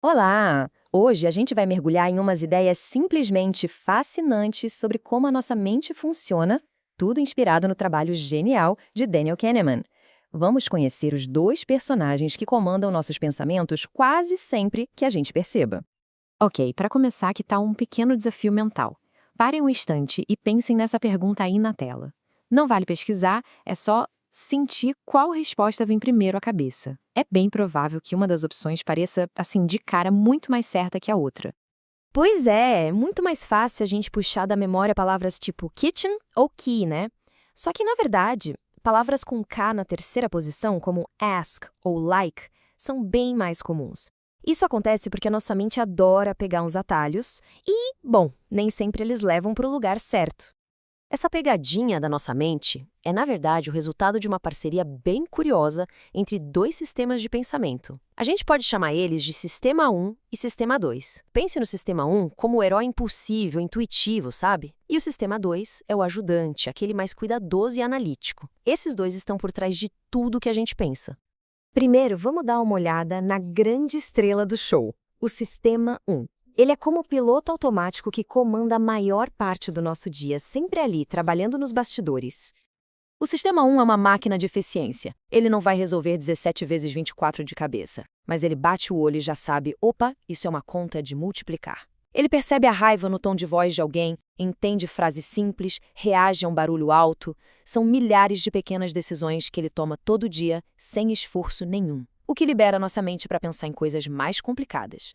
Olá! Hoje a gente vai mergulhar em umas ideias simplesmente fascinantes sobre como a nossa mente funciona, tudo inspirado no trabalho genial de Daniel Kahneman. Vamos conhecer os dois personagens que comandam nossos pensamentos quase sempre que a gente perceba. Ok, para começar, aqui está um pequeno desafio mental. Parem um instante e pensem nessa pergunta aí na tela. Não vale pesquisar, é só sentir qual resposta vem primeiro à cabeça. É bem provável que uma das opções pareça, assim, de cara muito mais certa que a outra. Pois é muito mais fácil a gente puxar da memória palavras tipo kitchen ou key, né? Só que, na verdade, palavras com K na terceira posição, como ask ou like, são bem mais comuns. Isso acontece porque a nossa mente adora pegar uns atalhos e, bom, nem sempre eles levam para o lugar certo. Essa pegadinha da nossa mente é, na verdade, o resultado de uma parceria bem curiosa entre dois sistemas de pensamento. A gente pode chamar eles de Sistema 1 e Sistema 2. Pense no Sistema 1 como o herói impulsivo, intuitivo, sabe? E o Sistema 2 é o ajudante, aquele mais cuidadoso e analítico. Esses dois estão por trás de tudo que a gente pensa. Primeiro, vamos dar uma olhada na grande estrela do show, o Sistema 1. Ele é como o piloto automático que comanda a maior parte do nosso dia, sempre ali, trabalhando nos bastidores. O Sistema 1 é uma máquina de eficiência. Ele não vai resolver 17 vezes 24 de cabeça. Mas ele bate o olho e já sabe, opa, isso é uma conta de multiplicar. Ele percebe a raiva no tom de voz de alguém, entende frases simples, reage a um barulho alto. São milhares de pequenas decisões que ele toma todo dia, sem esforço nenhum. O que libera nossa mente para pensar em coisas mais complicadas.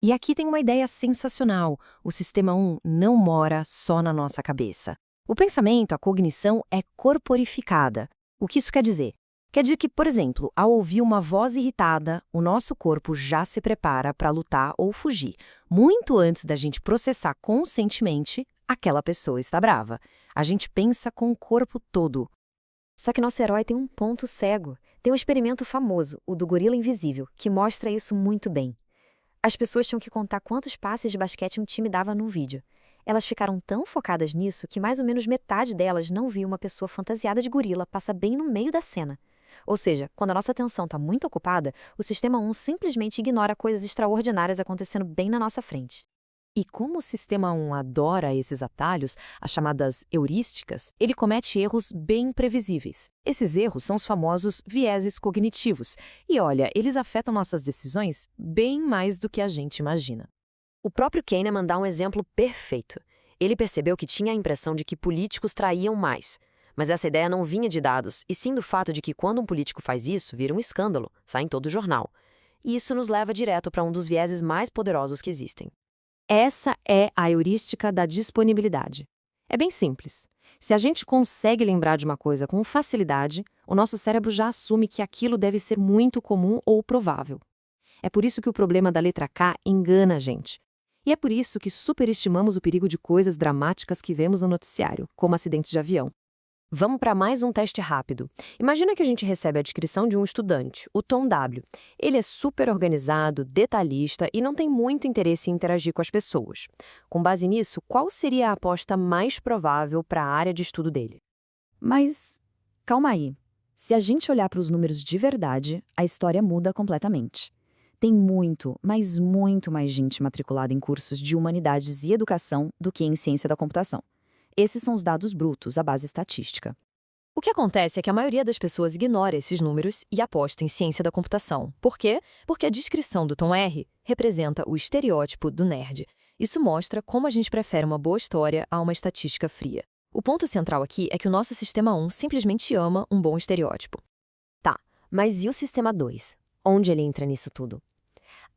E aqui tem uma ideia sensacional. O Sistema 1 não mora só na nossa cabeça. O pensamento, a cognição, é corporificada. O que isso quer dizer? Quer dizer que, por exemplo, ao ouvir uma voz irritada, o nosso corpo já se prepara para lutar ou fugir, muito antes da gente processar conscientemente aquela pessoa está brava. A gente pensa com o corpo todo. Só que nosso herói tem um ponto cego. Tem um experimento famoso, o do gorila invisível, que mostra isso muito bem. As pessoas tinham que contar quantos passes de basquete um time dava num vídeo. Elas ficaram tão focadas nisso que mais ou menos metade delas não viu uma pessoa fantasiada de gorila passar bem no meio da cena. Ou seja, quando a nossa atenção está muito ocupada, o Sistema 1 simplesmente ignora coisas extraordinárias acontecendo bem na nossa frente. E como o Sistema 1 adora esses atalhos, as chamadas heurísticas, ele comete erros bem previsíveis. Esses erros são os famosos vieses cognitivos. E olha, eles afetam nossas decisões bem mais do que a gente imagina. O próprio Kahneman dá um exemplo perfeito. Ele percebeu que tinha a impressão de que políticos traíam mais. Mas essa ideia não vinha de dados, e sim do fato de que quando um político faz isso, vira um escândalo, sai em todo o jornal. E isso nos leva direto para um dos vieses mais poderosos que existem. Essa é a heurística da disponibilidade. É bem simples. Se a gente consegue lembrar de uma coisa com facilidade, o nosso cérebro já assume que aquilo deve ser muito comum ou provável. É por isso que o problema da letra K engana a gente. E é por isso que superestimamos o perigo de coisas dramáticas que vemos no noticiário, como acidentes de avião. Vamos para mais um teste rápido. Imagina que a gente recebe a descrição de um estudante, o Tom W. Ele é super organizado, detalhista e não tem muito interesse em interagir com as pessoas. Com base nisso, qual seria a aposta mais provável para a área de estudo dele? Mas, calma aí. Se a gente olhar para os números de verdade, a história muda completamente. Tem muito, mas muito mais gente matriculada em cursos de humanidades e educação do que em ciência da computação. Esses são os dados brutos, a base estatística. O que acontece é que a maioria das pessoas ignora esses números e aposta em ciência da computação. Por quê? Porque a descrição do Tom R representa o estereótipo do nerd. Isso mostra como a gente prefere uma boa história a uma estatística fria. O ponto central aqui é que o nosso Sistema 1 simplesmente ama um bom estereótipo. Tá, mas e o Sistema 2? Onde ele entra nisso tudo?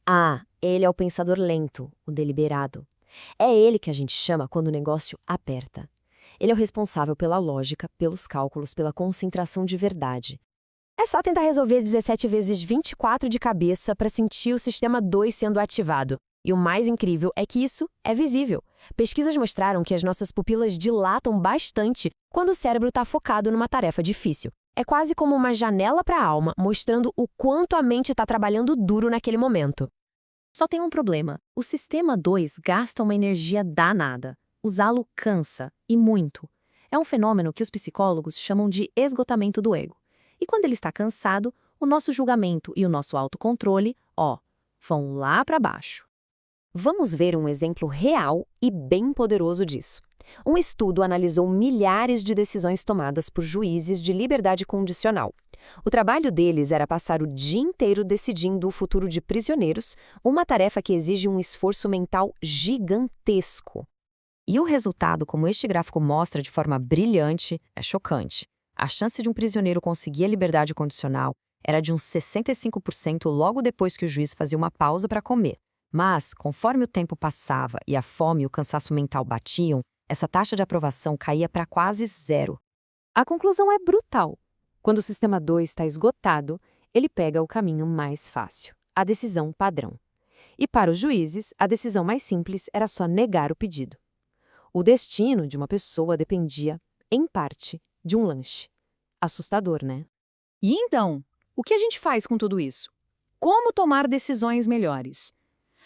Ah, ele é o pensador lento, o deliberado. É ele que a gente chama quando o negócio aperta. Ele é o responsável pela lógica, pelos cálculos, pela concentração de verdade. É só tentar resolver 17 vezes 24 de cabeça para sentir o Sistema 2 sendo ativado. E o mais incrível é que isso é visível. Pesquisas mostraram que as nossas pupilas dilatam bastante quando o cérebro está focado numa tarefa difícil. É quase como uma janela para a alma, mostrando o quanto a mente está trabalhando duro naquele momento. Só tem um problema. O Sistema 2 gasta uma energia danada. Usá-lo cansa, e muito. É um fenômeno que os psicólogos chamam de esgotamento do ego. E quando ele está cansado, o nosso julgamento e o nosso autocontrole, vão lá para baixo. Vamos ver um exemplo real e bem poderoso disso. Um estudo analisou milhares de decisões tomadas por juízes de liberdade condicional. O trabalho deles era passar o dia inteiro decidindo o futuro de prisioneiros, uma tarefa que exige um esforço mental gigantesco. E o resultado, como este gráfico mostra de forma brilhante, é chocante. A chance de um prisioneiro conseguir a liberdade condicional era de uns 65% logo depois que o juiz fazia uma pausa para comer. Mas, conforme o tempo passava e a fome e o cansaço mental batiam, essa taxa de aprovação caía para quase zero. A conclusão é brutal. Quando o sistema 2 está esgotado, ele pega o caminho mais fácil, a decisão padrão. E para os juízes, a decisão mais simples era só negar o pedido. O destino de uma pessoa dependia, em parte, de um lanche. Assustador, né? E então, o que a gente faz com tudo isso? Como tomar decisões melhores?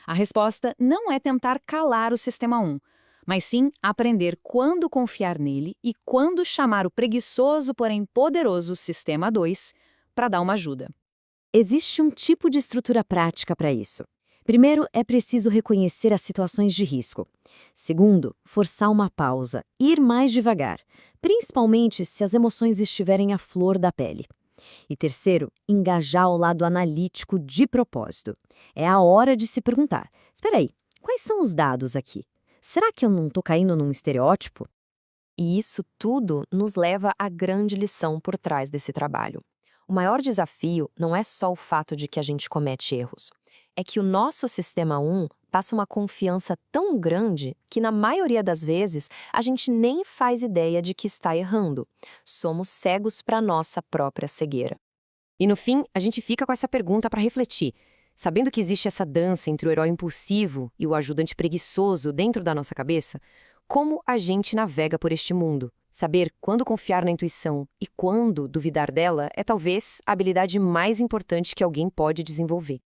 A resposta não é tentar calar o sistema 1, mas sim aprender quando confiar nele e quando chamar o preguiçoso, porém poderoso sistema 2 para dar uma ajuda. Existe um tipo de estrutura prática para isso. Primeiro, é preciso reconhecer as situações de risco. Segundo, forçar uma pausa, ir mais devagar, principalmente se as emoções estiverem à flor da pele. E terceiro, engajar o lado analítico de propósito. É a hora de se perguntar, espera aí, quais são os dados aqui? Será que eu não estou caindo num estereótipo? E isso tudo nos leva à grande lição por trás desse trabalho. O maior desafio não é só o fato de que a gente comete erros. É que o nosso sistema 1 passa uma confiança tão grande que, na maioria das vezes, a gente nem faz ideia de que está errando. Somos cegos para nossa própria cegueira. E no fim, a gente fica com essa pergunta para refletir. Sabendo que existe essa dança entre o herói impulsivo e o ajudante preguiçoso dentro da nossa cabeça, como a gente navega por este mundo? Saber quando confiar na intuição e quando duvidar dela é talvez a habilidade mais importante que alguém pode desenvolver.